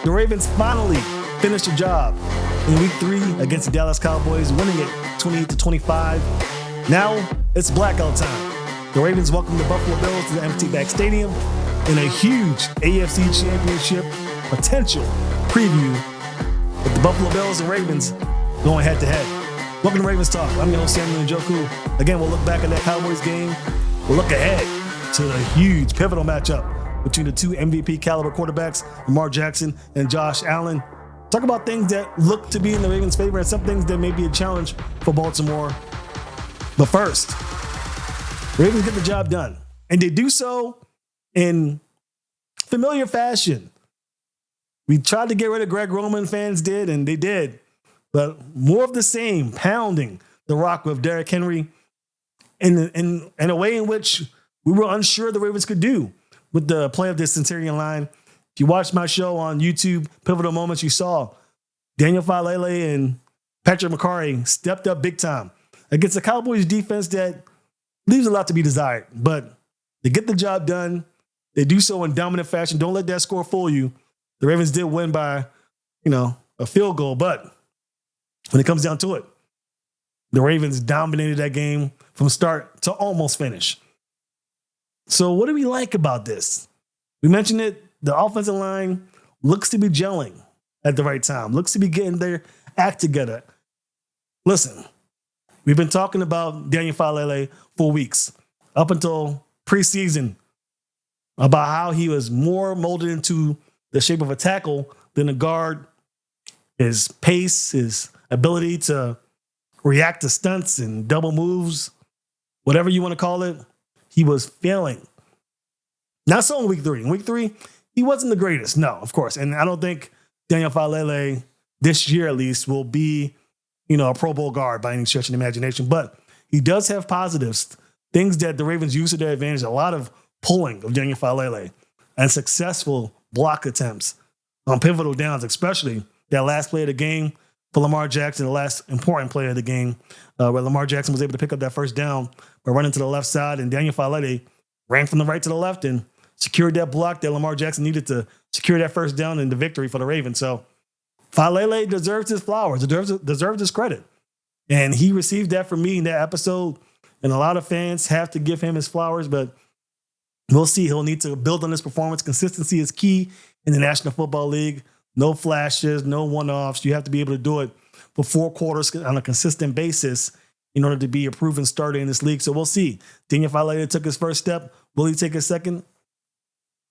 The Ravens finally finished the job in Week 3 against the Dallas Cowboys, winning it 28-25. Now it's blackout time. The Ravens welcome the Buffalo Bills to the empty back stadium in a huge AFC Championship potential preview with the Buffalo Bills and Ravens going head-to-head. Welcome to Ravens Talk. I'm your host, Samuel Njoku. Again, we'll look back at that Cowboys game. We'll look ahead to the huge, pivotal matchup between the two MVP caliber quarterbacks, Lamar Jackson and Josh Allen. Talk about things that look to be in the Ravens' favor and some things that may be a challenge for Baltimore. But first, Ravens get the job done. And they do so in familiar fashion. We tried to get rid of Greg Roman, fans did, and they did. But more of the same, pounding the rock with Derrick Henry in a way in which we were unsure the Ravens could do with the play of this Centurion line. If you watched my show on YouTube, Pivotal Moments, you saw Daniel Falele and Patrick McCarry stepped up big time against the Cowboys defense that leaves a lot to be desired. But they get the job done. They do so in dominant fashion. Don't let that score fool you. The Ravens did win by, a field goal. But when it comes down to it, the Ravens dominated that game from start to almost finish. So what do we like about this? We mentioned it. The offensive line looks to be gelling at the right time, looks to be getting their act together. Listen, we've been talking about Daniel Falele for weeks, up until preseason, about how he was more molded into the shape of a tackle than a guard. His pace, his ability to react to stunts and double moves, whatever you want to call it, he was failing. Not so in Week 3. In Week 3, he wasn't the greatest. No, of course. And I don't think Daniel Falele, this year at least, will be, a Pro Bowl guard by any stretch of the imagination. But he does have positives, things that the Ravens use to their advantage. A lot of pulling of Daniel Falele and successful block attempts on pivotal downs, especially that last play of the game for Lamar Jackson, the last important play of the game, where Lamar Jackson was able to pick up that first down by running to the left side, and Daniel Falele ran from the right to the left and secured that block that Lamar Jackson needed to secure that first down and the victory for the Ravens. So Falele deserves his flowers, deserves his credit. And he received that from me in that episode. And a lot of fans have to give him his flowers, but we'll see. He'll need to build on this performance. Consistency is key in the National Football League. No flashes, no one-offs. You have to be able to do it for 4 quarters on a consistent basis in order to be a proven starter in this league. So we'll see. Daniel Falele took his first step. Will he take a second?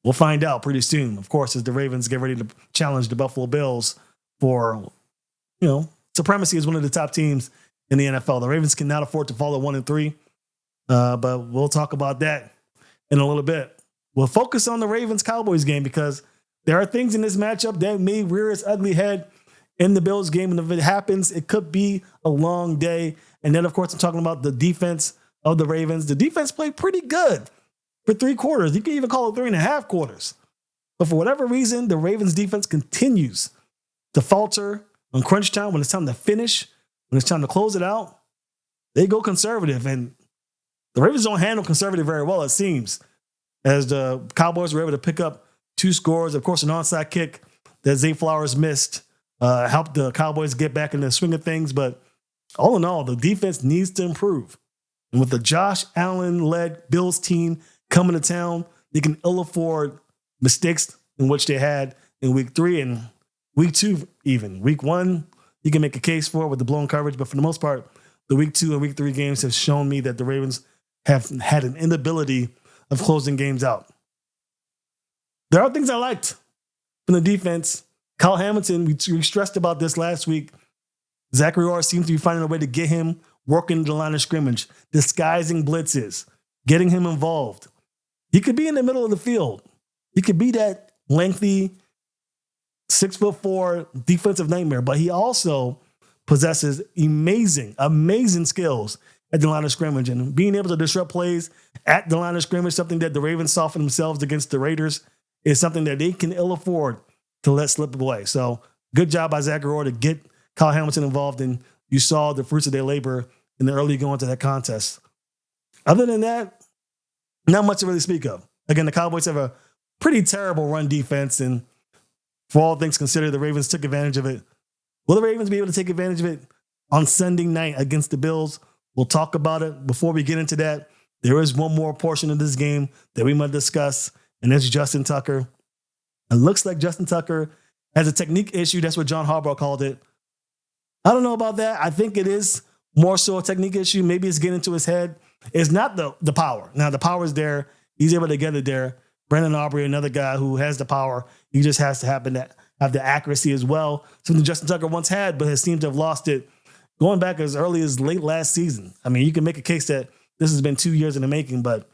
We'll find out pretty soon. Of course, as the Ravens get ready to challenge the Buffalo Bills for, supremacy as one of the top teams in the NFL. The Ravens cannot afford to fall at 1-3, but we'll talk about that in a little bit. We'll focus on the Ravens-Cowboys game because there are things in this matchup that may rear its ugly head in the Bills game. And if it happens, it could be a long day. And then, of course, I'm talking about the defense of the Ravens. The defense played pretty good for 3 quarters. You can even call it 3.5 quarters. But for whatever reason, the Ravens defense continues to falter on crunch time when it's time to finish, when it's time to close it out. They go conservative. And the Ravens don't handle conservative very well, it seems, as the Cowboys were able to pick up 2 scores. Of course, an onside kick that Zay Flowers missed helped the Cowboys get back in the swing of things. But all in all, the defense needs to improve. And with the Josh Allen-led Bills team coming to town, they can ill afford mistakes in which they had in Week 3 and Week 2 even. Week 1, you can make a case for it with the blown coverage. But for the most part, the Week 2 and Week 3 games have shown me that the Ravens have had an inability of closing games out. There are things I liked from the defense. Kyle Hamilton, we stressed about this last week. Zachary Orr seems to be finding a way to get him working the line of scrimmage, disguising blitzes, getting him involved. He could be in the middle of the field. He could be that lengthy 6'4" defensive nightmare, but he also possesses amazing skills at the line of scrimmage, and being able to disrupt plays at the line of scrimmage, something that the Ravens saw for themselves against the Raiders, is something that they can ill afford to let slip away. So good job by Zachary Orr to get Kyle Hamilton involved, and you saw the fruits of their labor in the early going to that contest. Other than that, not much to really speak of. Again, the Cowboys have a pretty terrible run defense, and For all things considered, the Ravens took advantage of it. Will the Ravens be able to take advantage of it on Sunday night against the Bills? We'll talk about it. Before we get into that, there is one more portion of this game that we must discuss, and that's Justin Tucker. It looks like Justin Tucker has a technique issue. That's what John Harbaugh called it. I don't know about that. I think it is more so a technique issue. Maybe it's getting into his head. It's not the power. Now, the power is there. He's able to get it there. Brandon Aubrey, another guy who has the power. He just has to happen to have the accuracy as well. Something Justin Tucker once had, but has seemed to have lost it going back as early as late last season. I mean, you can make a case that this has been 2 years in the making, but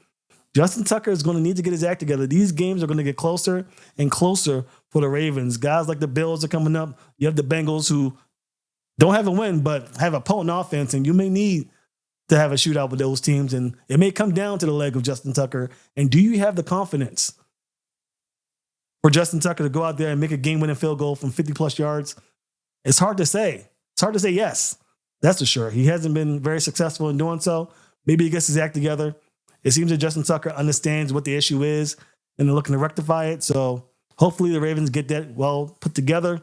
Justin Tucker is going to need to get his act together. These games are going to get closer and closer for the Ravens. Guys like the Bills are coming up. You have the Bengals who don't have a win, but have a potent offense, and you may need to have a shootout with those teams, and it may come down to the leg of Justin Tucker. And do you have the confidence for Justin Tucker to go out there and make a game-winning field goal from 50-plus yards? It's hard to say. It's hard to say yes. That's for sure. He hasn't been very successful in doing so. Maybe he gets his act together. It seems that Justin Tucker understands what the issue is, and they're looking to rectify it. So hopefully the Ravens get that well put together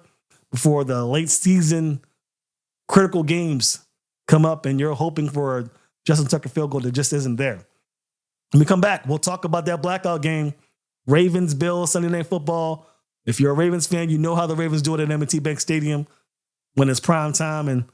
before the late season critical games come up, and you're hoping for a Justin Tucker field goal that just isn't there. When we come back, we'll talk about that blackout game. Ravens, Bills, Sunday Night Football. If you're a Ravens fan, you know how the Ravens do it at M&T Bank Stadium when it's prime time, and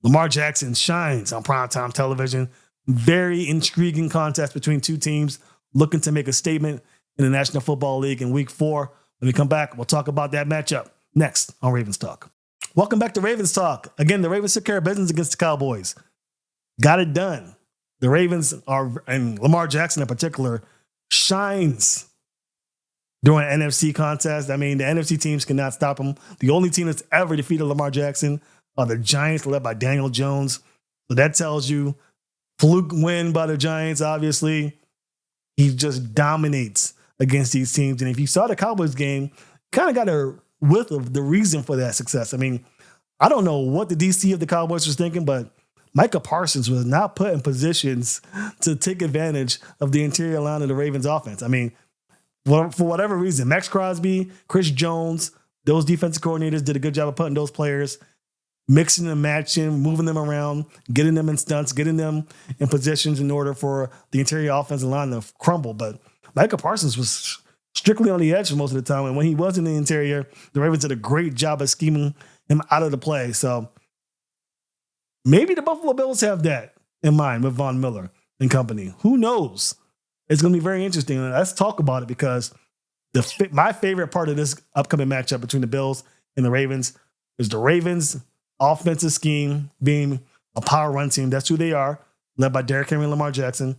Lamar Jackson shines on primetime television. Very intriguing contest between two teams looking to make a statement in the National Football League in Week 4. When we come back, we'll talk about that matchup next on Ravens Talk. Welcome back to Ravens Talk. Again, the Ravens took care of business against the Cowboys. Got it done. The Ravens are, and Lamar Jackson in particular, shines during an NFC contest. I mean, the NFC teams cannot stop him. The only team that's ever defeated Lamar Jackson are the Giants, led by Daniel Jones. So that tells you fluke win by the Giants, obviously. He just dominates against these teams. And if you saw the Cowboys game, kind of got a whiff of the reason for that success. I mean, I don't know what the DC of the Cowboys was thinking, but Micah Parsons was not put in positions to take advantage of the interior line of the Ravens offense. I mean, for whatever reason, Max Crosby, Chris Jones, those defensive coordinators did a good job of putting those players, mixing and matching, moving them around, getting them in stunts, getting them in positions in order for the interior offensive line to crumble. But Micah Parsons was strictly on the edge for most of the time. And when he was in the interior, the Ravens did a great job of scheming him out of the play. So maybe the Buffalo Bills have that in mind with Von Miller and company. Who knows? It's going to be very interesting. And let's talk about it, because my favorite part of this upcoming matchup between the Bills and the Ravens is the Ravens' offensive scheme being a power run team. That's who they are, led by Derrick Henry and Lamar Jackson,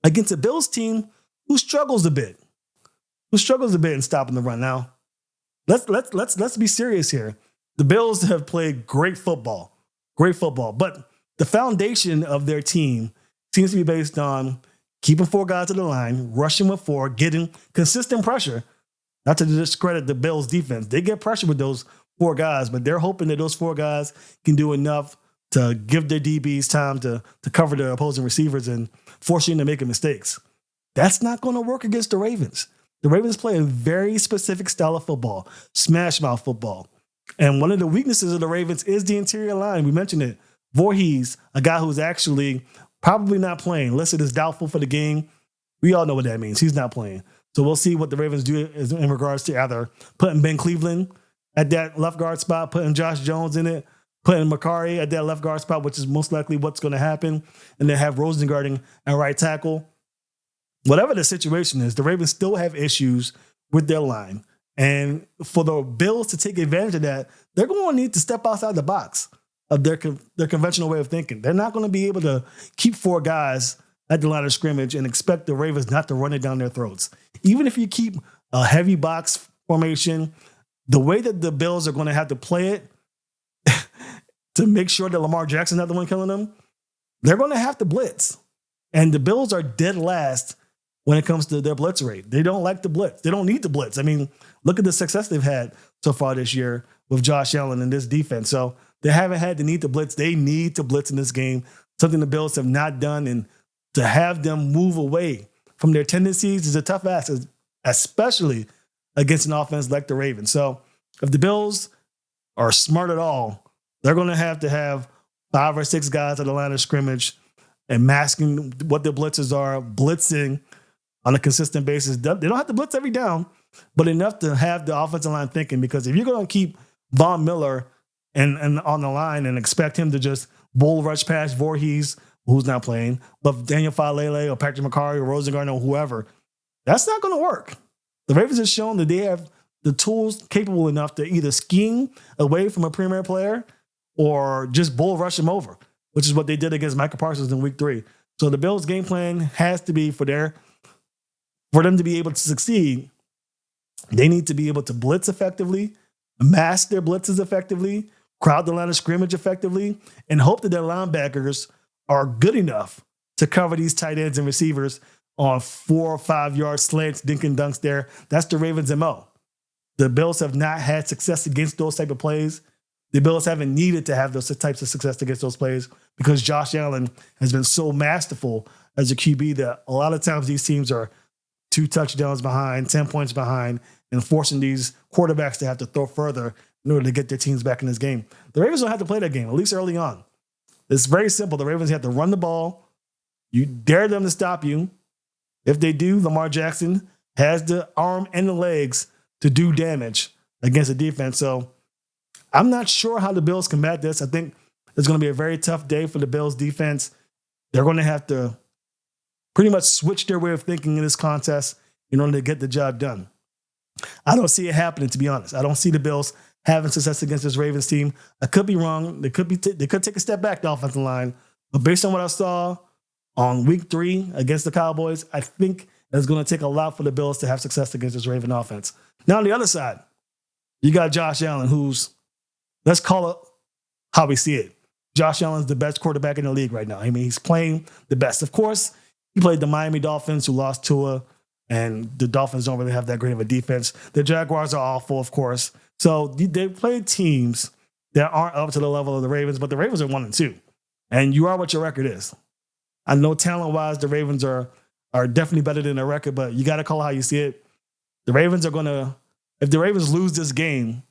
against a Bills team who struggles a bit in stopping the run. Now, let's be serious here. The Bills have played great football, but the foundation of their team seems to be based on keeping 4 guys to the line, rushing with 4, getting consistent pressure. Not to discredit the Bills' defense. They get pressure with those 4 guys, but they're hoping that those 4 guys can do enough to give their DBs time to cover their opposing receivers and forcing them to make mistakes. That's not going to work against the Ravens. The Ravens play a very specific style of football, smash mouth football. And one of the weaknesses of the Ravens is the interior line. We mentioned it. Voorhees, a guy who's actually probably not playing, listed as doubtful for the game. We all know what that means. He's not playing. So we'll see what the Ravens do in regards to either putting Ben Cleveland at that left guard spot, putting Josh Jones in it, putting Macari at that left guard spot, which is most likely what's going to happen, and then have Rosengarding at right tackle. Whatever the situation is, the Ravens still have issues with their line. And for the Bills to take advantage of that, they're going to need to step outside the box of their conventional way of thinking. They're not going to be able to keep 4 guys at the line of scrimmage and expect the Ravens not to run it down their throats. Even if you keep a heavy box formation, the way that the Bills are going to have to play it to make sure that Lamar Jackson's not the one killing them, they're going to have to blitz. And the Bills are dead last when it comes to their blitz rate. They don't like to blitz. They don't need to blitz. I mean, look at the success they've had so far this year with Josh Allen and this defense. So they haven't had the need to blitz. They need to blitz in this game, something the Bills have not done. And to have them move away from their tendencies is a tough ask, especially against an offense like the Ravens. So If the Bills are smart at all, they're going to have 5 or 6 guys at the line of scrimmage and masking what their blitzes are, blitzing on a consistent basis. They don't have to blitz every down, but enough to have the offensive line thinking, because if you're going to keep Von Miller and on the line and expect him to just bull rush past Voorhees, who's not playing, but Daniel Falele or Patrick McCarry or Rosengarten or whoever, that's not going to work. The Ravens have shown that they have the tools capable enough to either scheme away from a premier player or just bull rush him over, which is what they did against Michael Parsons in week 3. So the Bills' game plan has to be for them to be able to succeed. They need to be able to blitz effectively, mask their blitzes effectively, crowd the line of scrimmage effectively, and hope that their linebackers are good enough to cover these tight ends and receivers on 4 or 5 yard slants, dink and dunks there. That's the Ravens' MO. The Bills have not had success against those type of plays. The Bills haven't needed to have those types of success against those plays because Josh Allen has been so masterful as a QB that a lot of times these teams are 2 touchdowns behind, 10 points behind, and forcing these quarterbacks to have to throw further in order to get their teams back in this game. The Ravens don't have to play that game, at least early on. It's very simple. The Ravens have to run the ball. You dare them to stop you. If they do, Lamar Jackson has the arm and the legs to do damage against the defense. So I'm not sure how the Bills combat this. I think it's going to be a very tough day for the Bills defense. They're going to have to pretty much switch their way of thinking in this contest in order to get the job done. I don't see it happening, to be honest. I don't see the Bills having success against this Ravens team. I could be wrong. They could take a step back, the offensive line. But based on what I saw on week 3 against the Cowboys, I think it's going to take a lot for the Bills to have success against this Raven offense. Now, on the other side, you got Josh Allen, who's, let's call it how we see it. Josh Allen's the best quarterback in the league right now. I mean, he's playing the best. Of course, he played the Miami Dolphins, who lost Tua, and the Dolphins don't really have that great of a defense. The Jaguars are awful, of course. So they played teams that aren't up to the level of the Ravens, but the Ravens are 1-2. And you are what your record is. I know talent-wise, the Ravens are definitely better than their record, but you got to call it how you see it. The Ravens are going to, if the Ravens lose this game,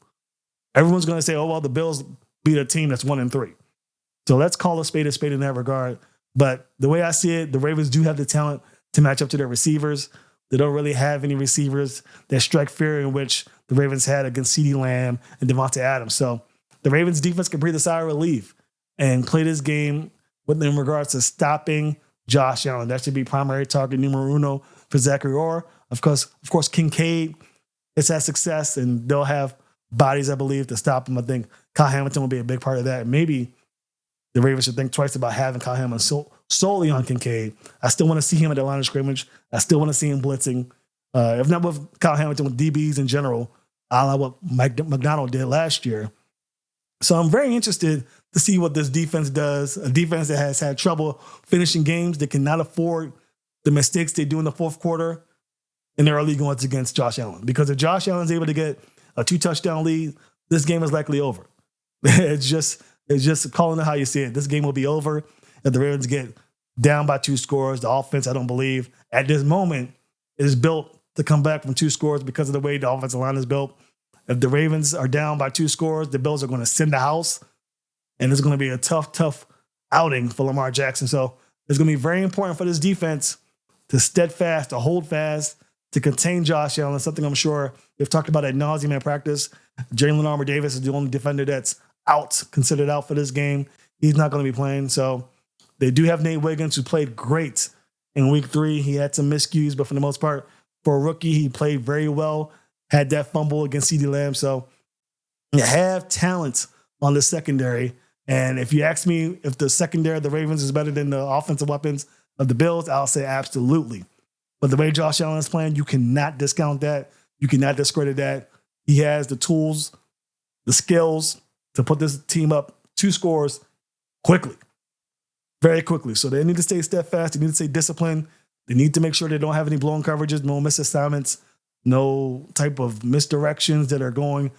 everyone's going to say, oh, well, the Bills beat a team that's 1-3. So let's call a spade in that regard. But the way I see it, the Ravens do have the talent to match up to their receivers. They don't really have any receivers that strike fear in which the Ravens had against CeeDee Lamb and Devontae Adams. So the Ravens defense can breathe a sigh of relief and play this game in regards to stopping Josh Allen. That should be primary target numero uno for Zachary Orr. Of course, Kincaid has had success, and they'll have bodies, I believe, to stop him. I think Kyle Hamilton will be a big part of that. Maybe the Ravens should think twice about having Kyle Hamilton solely on Kincaid. I still want to see him at the line of scrimmage. I still want to see him blitzing. If not with Kyle Hamilton, with DBs in general, a la what Mike McDonald did last year. So I'm very interested to see what this defense does. A defense that has had trouble finishing games, that cannot afford the mistakes they do in the fourth quarter in their early going against Josh Allen. Because if Josh Allen's able to get a 2-touchdown lead, this game is likely over. It's just calling it how you see it. This game will be over if the Ravens get down by 2 scores. The offense, I don't believe, at this moment is built to come back from 2 scores because of the way the offensive line is built. If the Ravens are down by 2 scores, the Bills are going to send the house, and it's going to be a tough outing for Lamar Jackson. So it's going to be very important for this defense to steadfast, to hold fast, to contain Josh Allen, something I'm sure they've talked about ad nauseum in practice. Jalen Armour-Davis is the only defender that's considered out for this game. He's not going to be playing. So they do have Nate Wiggins, who played great in week 3. He had some miscues, but for the most part, for a rookie, he played very well, had that fumble against CeeDee Lamb. So you have talent on the secondary. And if you ask me if the secondary of the Ravens is better than the offensive weapons of the Bills, I'll say absolutely. But the way Josh Allen is playing, you cannot discount that. You cannot discredit that. He has the tools, the skills to put this team up 2 scores quickly, very quickly. So they need to stay steadfast. They need to stay disciplined. They need to make sure they don't have any blown coverages, no misassignments, no type of misdirections that are going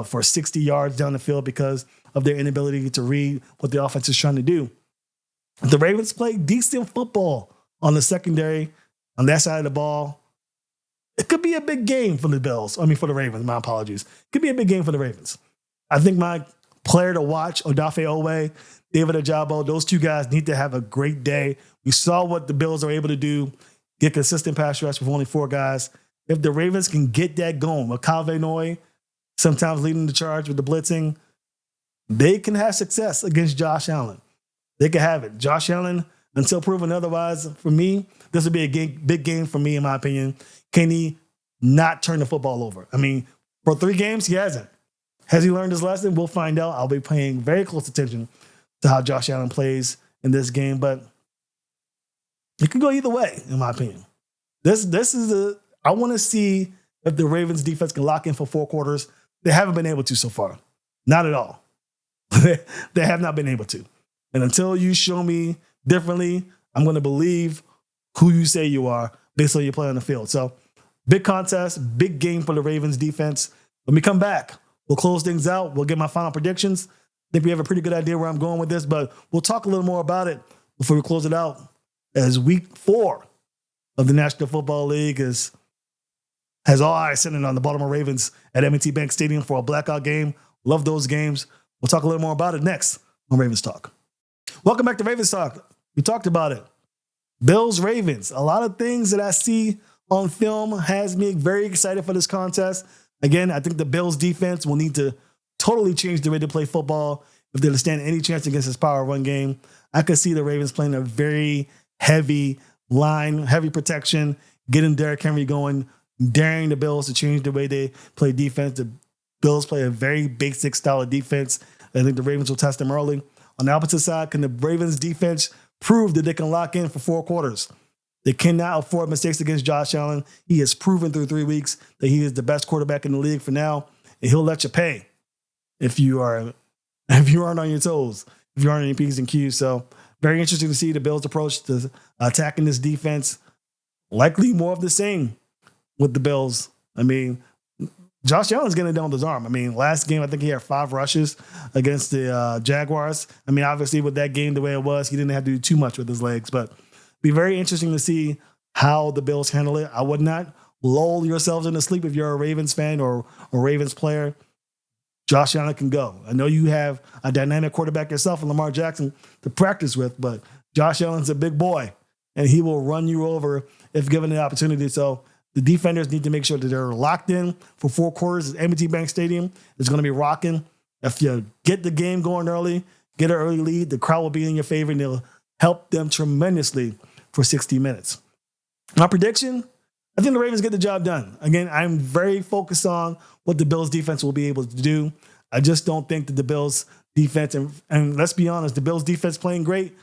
for 60 yards down the field because of their inability to read what the offense is trying to do. The Ravens play decent football on the secondary, on that side of the ball. it could be a big game for the Bills. I mean, for the Ravens, my apologies. It could be a big game for the Ravens. I think my player to watch, Odafe Oweh, David Ojabo, those two guys need to have a great day. We saw what the Bills are able to do, get consistent pass rush with only 4 guys. If the Ravens can get that going, with Calvin sometimes leading the charge with the blitzing, they can have success against Josh Allen. They can have it. Josh Allen, until proven otherwise, for me, this would be a big game for me, in my opinion. Can he not turn the football over? I mean, for 3 games, he hasn't. Has he learned his lesson? We'll find out. I'll be paying very close attention to how Josh Allen plays in this game, but it could go either way, in my opinion. I want to see if the Ravens defense can lock in for 4 quarters. They haven't been able to so far. Not at all. They have not been able to. And until you show me differently, I'm going to believe who you say you are based on your play on the field. So, big contest, big game for the Ravens defense. When we come back, we'll close things out. We'll get my final predictions. I think we have a pretty good idea where I'm going with this, but we'll talk a little more about it before we close it out, as week 4 of the National Football League has all eyes centered on the Baltimore Ravens at M&T Bank Stadium for a blackout game. Love those games. We'll talk a little more about it next on Ravens Talk. Welcome back to Ravens Talk. We talked about it. Bills, Ravens. A lot of things that I see on film has me very excited for this contest. Again, I think the Bills defense will need to totally change the way they play football if they're to stand any chance against this power run game. I could see the Ravens playing a very heavy line, heavy protection, getting Derrick Henry going, daring the Bills to change the way they play defense. The Bills play a very basic style of defense. I think the Ravens will test them early. On the opposite side, can the Ravens defense prove that they can lock in for 4 quarters? They cannot afford mistakes against Josh Allen. He has proven through 3 weeks that he is the best quarterback in the league for now, and he'll let you pay if you aren't on your toes, if you aren't on your P's and Q's. So very interesting to see the Bills' approach to attacking this defense. Likely more of the same with the Bills. I mean, Josh Allen's getting it done with his arm. I mean, last game, I think he had 5 rushes against the Jaguars. I mean, obviously with that game the way it was, he didn't have to do too much with his legs, but be very interesting to see how the Bills handle it. I would not lull yourselves into sleep if you're a Ravens fan or a Ravens player. Josh Allen can go. I know you have a dynamic quarterback yourself and Lamar Jackson to practice with, but Josh Allen's a big boy, and he will run you over if given the opportunity. So the defenders need to make sure that they're locked in for 4 quarters at M&T Bank Stadium. It's going to be rocking. If you get the game going early, get an early lead, the crowd will be in your favor, and they'll help them tremendously for 60 minutes. My prediction, I think the Ravens get the job done. Again, I'm very focused on what the Bills defense will be able to do. I just don't think that the Bills defense, and let's be honest, the Bills defense playing great.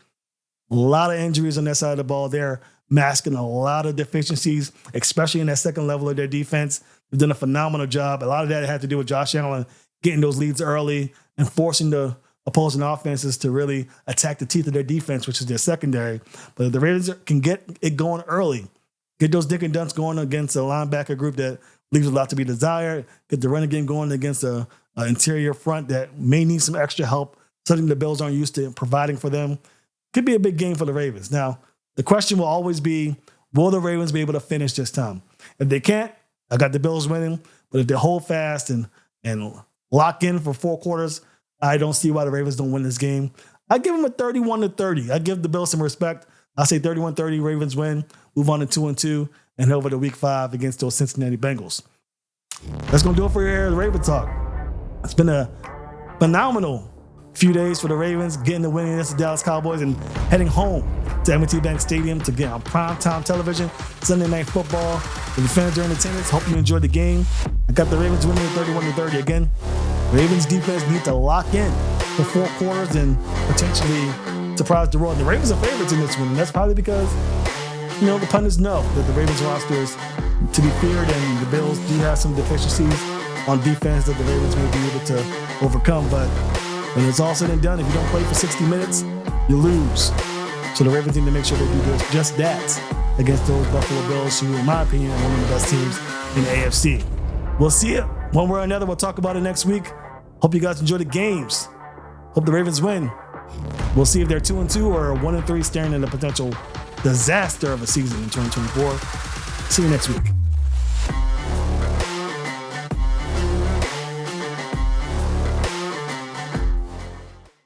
A lot of injuries on that side of the ball. They're masking a lot of deficiencies, especially in that second level of their defense. They've done a phenomenal job. A lot of that had to do with Josh Allen getting those leads early and forcing the opposing offenses to really attack the teeth of their defense, which is their secondary. But if the Ravens can get it going early, get those dick and dunks going against a linebacker group that leaves a lot to be desired, get the running game going against an interior front that may need some extra help, something the Bills aren't used to providing for them. Could be a big game for the Ravens. Now, the question will always be, will the Ravens be able to finish this time? If they can't, I got the Bills winning. But if they hold fast and lock in for 4 quarters, I don't see why the Ravens don't win this game. I give them a 31-30. I give the Bills some respect. I say 31-30, Ravens win, move on to 2-2, and over to week 5 against those Cincinnati Bengals. That's going to do it for your Ravens Talk. It's been a phenomenal few days for the Ravens, getting the win against the Dallas Cowboys and heading home to M&T Bank Stadium to get on primetime television, Sunday Night Football. If your fans are in attendance, hope you enjoyed the game. I got the Ravens winning 31-30 again. Ravens defense need to lock in for 4 quarters and potentially surprise the world. The Ravens are favorites in this one, and that's probably because, the pundits know that the Ravens roster is to be feared, and the Bills do have some deficiencies on defense that the Ravens may be able to overcome. But when it's all said and done, if you don't play for 60 minutes, you lose. So the Ravens need to make sure they do just that against those Buffalo Bills, who, in my opinion, are one of the best teams in the AFC. We'll see it one way or another. We'll talk about it next week. Hope you guys enjoy the games. Hope the Ravens win. We'll see if they're 2-2 or 1-3, staring at a potential disaster of a season in 2024. See you next week.